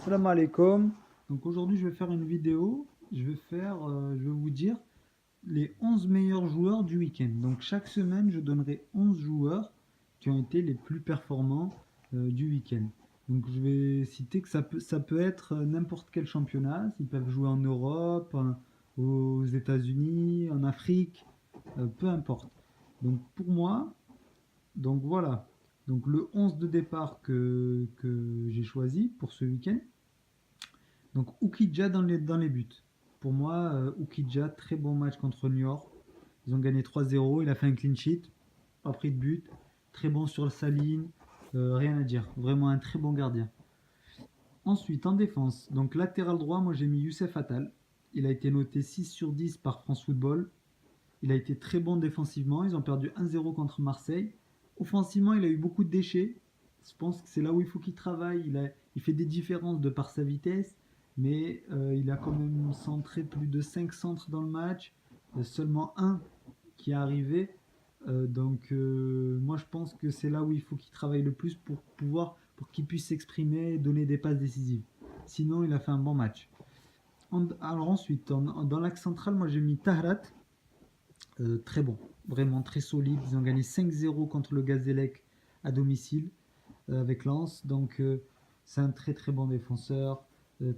Salam alaikum. Donc aujourd'hui, je vais faire une vidéo. Je vais vous dire les 11 meilleurs joueurs du week-end. Donc chaque semaine, je donnerai 11 joueurs qui ont été les plus performants du week-end. Donc je vais citer que ça peut être n'importe quel championnat. Ils peuvent jouer en Europe, aux États-Unis, en Afrique, peu importe. Donc pour moi, donc voilà. Donc le 11 de départ que j'ai choisi pour ce week-end. Donc Ukidja dans les buts. Pour moi, Ukidja, très bon match contre New York. Ils ont gagné 3-0. Il a fait un clean sheet, pas pris de but. Très bon sur sa ligne. Rien à dire. Vraiment un très bon gardien. Ensuite, en défense, donc latéral droit, moi j'ai mis Youssef Attal. Il a été noté 6 sur 10 par France Football. Il a été très bon défensivement. Ils ont perdu 1-0 contre Marseille. Offensivement, il a eu beaucoup de déchets. Je pense que c'est là où il faut qu'il travaille. Il fait des différences de par sa vitesse, mais il a quand même centré plus de 5 centres dans le match. Seulement un qui est arrivé. Moi je pense que c'est là où il faut qu'il travaille le plus pour qu'il puisse s'exprimer et donner des passes décisives. Sinon, il a fait un bon match. Alors ensuite, dans l'axe central, moi j'ai mis Tahrat. Très bon, vraiment très solide. Ils ont gagné 5-0 contre le Gazélec à domicile avec Lens. C'est un très très bon défenseur,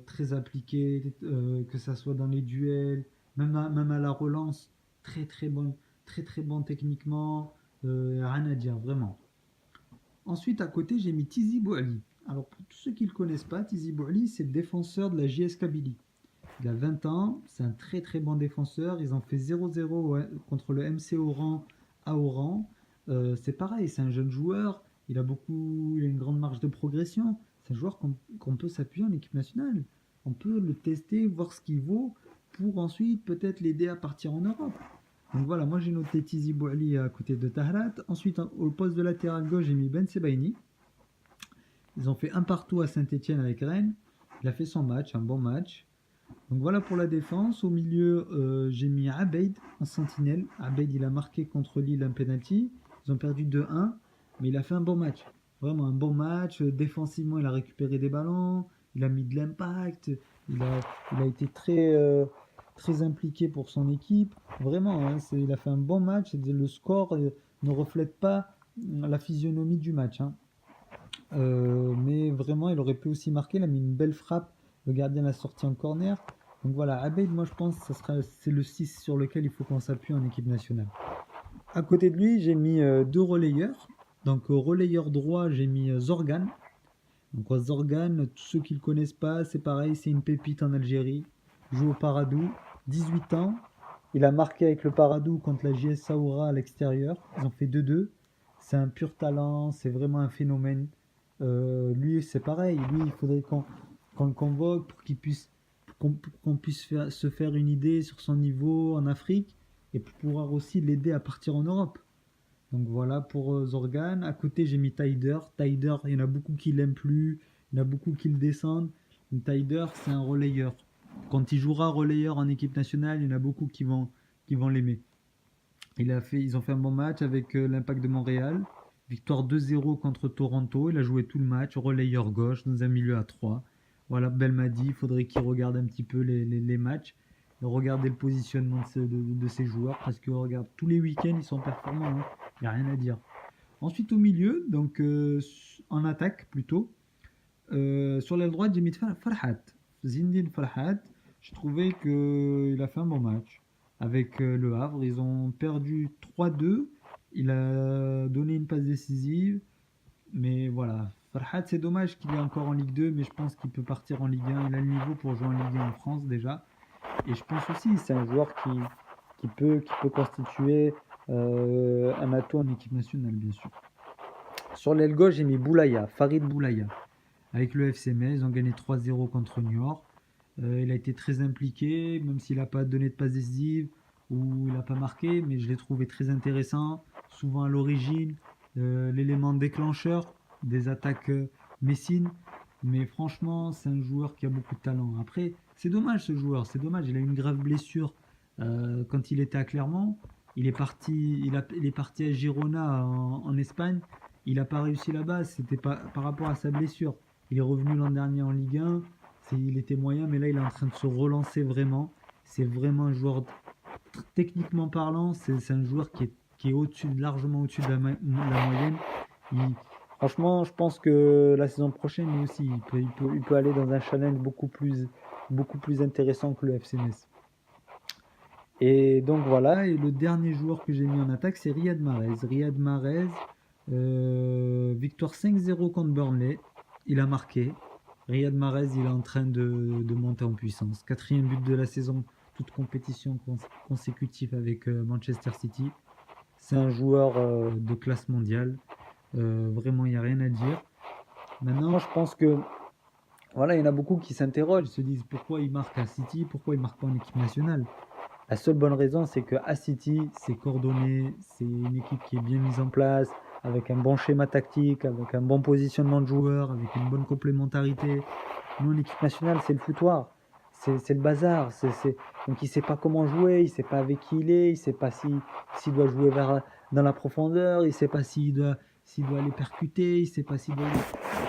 très appliqué, que ça soit dans les duels, même à la relance, très très bon techniquement. Rien à dire, vraiment. Ensuite, à côté, j'ai mis Tizi Bouali. Alors, pour tous ceux qui ne le connaissent pas, Tizi Bouali, c'est le défenseur de la JS Kabylie. Il a 20 ans, c'est un très très bon défenseur. Ils ont fait 0-0 contre le MC Oran à Oran. C'est pareil, c'est un jeune joueur. Il a une grande marge de progression. C'est un joueur qu'on peut s'appuyer en équipe nationale. On peut le tester, voir ce qu'il vaut pour ensuite peut-être l'aider à partir en Europe. Donc voilà, moi j'ai noté Tizi Bouali à côté de Tahrat. Ensuite, au poste de latéral gauche, j'ai mis Ben Sebaini. Ils ont fait un partout à Saint-Etienne avec Rennes. Il a fait son match, un bon match. Donc voilà pour la défense. Au milieu, j'ai mis Abeid en sentinelle. Abeid, il a marqué contre Lille un penalty. Ils ont perdu 2-1, mais il a fait un bon match. Vraiment un bon match. Défensivement, il a récupéré des ballons. Il a mis de l'impact. Il a été très impliqué pour son équipe. Vraiment, hein, il a fait un bon match. Le score ne reflète pas la physionomie du match, hein. Mais vraiment, il aurait pu aussi marquer. Il a mis une belle frappe. Le gardien l'a sorti en corner. Donc voilà, Abeid, moi je pense que c'est le 6 sur lequel il faut qu'on s'appuie en équipe nationale. À côté de lui, j'ai mis deux relayeurs. Donc relayeur droit, j'ai mis Zorgan. Donc Zorgan, tous ceux qui ne le connaissent pas, c'est pareil, c'est une pépite en Algérie. Il joue au Paradou, 18 ans. Il a marqué avec le Paradou contre la JS Saoura à l'extérieur. Ils ont fait 2-2. C'est un pur talent, c'est vraiment un phénomène. Lui, c'est pareil. Lui, il faudrait qu'on le convoque pour qu'on puisse se faire une idée sur son niveau en Afrique et pour pouvoir aussi l'aider à partir en Europe. Donc voilà pour Zorgan. À côté, j'ai mis Taider. Taider, il y en a beaucoup qui l'aiment plus, il y en a beaucoup qui le descendent. Taider, c'est un relayeur. Quand il jouera relayeur en équipe nationale, il y en a beaucoup qui vont l'aimer. Ils ont fait un bon match avec l'Impact de Montréal. Victoire 2-0 contre Toronto. Il a joué tout le match, relayeur gauche, dans un milieu à 3. Voilà, Belmadi, il faudrait qu'il regarde un petit peu les matchs. Regarder le positionnement de ces joueurs. Parce que regarde, tous les week-ends, ils sont performants, hein. Il n'y a rien à dire. Ensuite, au milieu, donc en attaque plutôt. Sur l'aile droite, j'ai mis Farhat. Zinedine Farhat. Je trouvais qu'il a fait un bon match avec Le Havre. Ils ont perdu 3-2. Il a donné une passe décisive. Mais voilà, Farhat, c'est dommage qu'il est encore en Ligue 2, mais je pense qu'il peut partir en Ligue 1. Il a le niveau pour jouer en Ligue 1 en France déjà. Et je pense aussi que c'est un joueur qui peut constituer un atout en équipe nationale, bien sûr. Sur l'aile gauche, j'ai mis Boulaya, Farid Boulaya. Avec le FC Metz, ils ont gagné 3-0 contre New York. Il a été très impliqué, même s'il n'a pas donné de passe décisive ou il n'a pas marqué, mais je l'ai trouvé très intéressant, souvent à l'origine, l'élément déclencheur des attaques messines. Mais franchement, c'est un joueur qui a beaucoup de talent. Après, c'est dommage ce joueur, c'est dommage, il a eu une grave blessure quand il était à Clermont. Il est parti à Girona en Espagne. Il n'a pas réussi là-bas, c'était pas par rapport à sa blessure. Il est revenu l'an dernier en Ligue 1. il était moyen, mais là, il est en train de se relancer vraiment. C'est vraiment un joueur, techniquement parlant, c'est un joueur qui est largement au-dessus de la moyenne. Franchement, je pense que la saison prochaine, lui aussi, il peut aller dans un challenge beaucoup plus intéressant que le FC Metz. Et donc voilà, et le dernier joueur que j'ai mis en attaque, c'est Riyad Mahrez. Riyad Mahrez, victoire 5-0 contre Burnley, il a marqué. Riyad Mahrez, il est en train de monter en puissance. 4e but de la saison, toute compétition consécutive avec Manchester City. C'est un joueur de classe mondiale. Vraiment, il n'y a rien à dire. Maintenant, je pense que voilà, il y en a beaucoup qui s'interrogent, se disent pourquoi il marque à City, pourquoi il ne marque pas en équipe nationale. La seule bonne raison, c'est qu'à City, c'est coordonné, c'est une équipe qui est bien mise en place, avec un bon schéma tactique, avec un bon positionnement de joueurs, avec une bonne complémentarité. Nous, en équipe nationale, c'est le foutoir, c'est le bazar. Donc il ne sait pas comment jouer, il ne sait pas avec qui il est, il ne sait pas s'il doit jouer dans la profondeur, il ne sait pas s'il doit aller percuter, il ne sait pas s'il doit...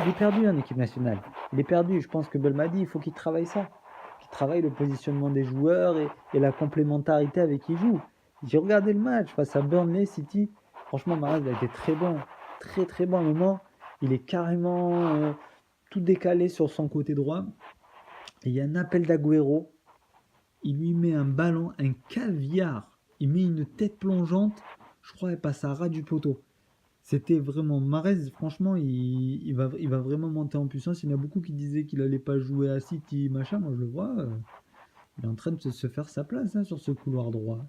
Il est perdu en équipe nationale. Il est perdu. Je pense que Belmadi, il faut qu'il travaille ça. Travaille le positionnement des joueurs et la complémentarité avec qui ils jouent. J'ai regardé le match face à Burnley City. Franchement, Mahrez a été très bon. Très très bon à un moment. Il est carrément tout décalé sur son côté droit. Et il y a un appel d'Agüero. Il lui met un ballon, un caviar. Il met une tête plongeante. Je crois qu'elle passe à ras du poteau. C'était vraiment Mahrez, franchement, il va vraiment monter en puissance. Il y en a beaucoup qui disaient qu'il allait pas jouer à City, machin. Moi, je le vois, il est en train de se faire sa place sur ce couloir droit.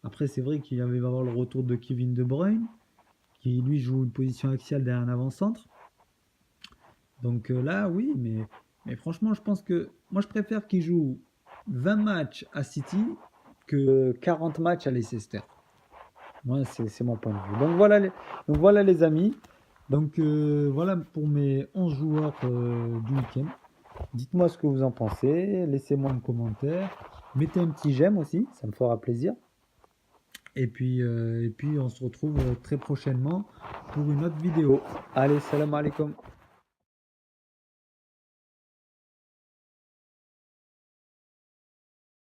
Après, c'est vrai qu'il va y avoir le retour de Kevin De Bruyne, qui lui joue une position axiale derrière un avant-centre. Donc là, oui, mais franchement, je pense que moi, je préfère qu'il joue 20 matchs à City que 40 matchs à Leicester. Moi, c'est mon point de vue. Donc voilà les amis. Donc voilà pour mes 11 joueurs du week-end. Dites-moi ce que vous en pensez. Laissez-moi un commentaire. Mettez un petit j'aime aussi, ça me fera plaisir. Et puis on se retrouve très prochainement pour une autre vidéo. Allez, salam alaikum.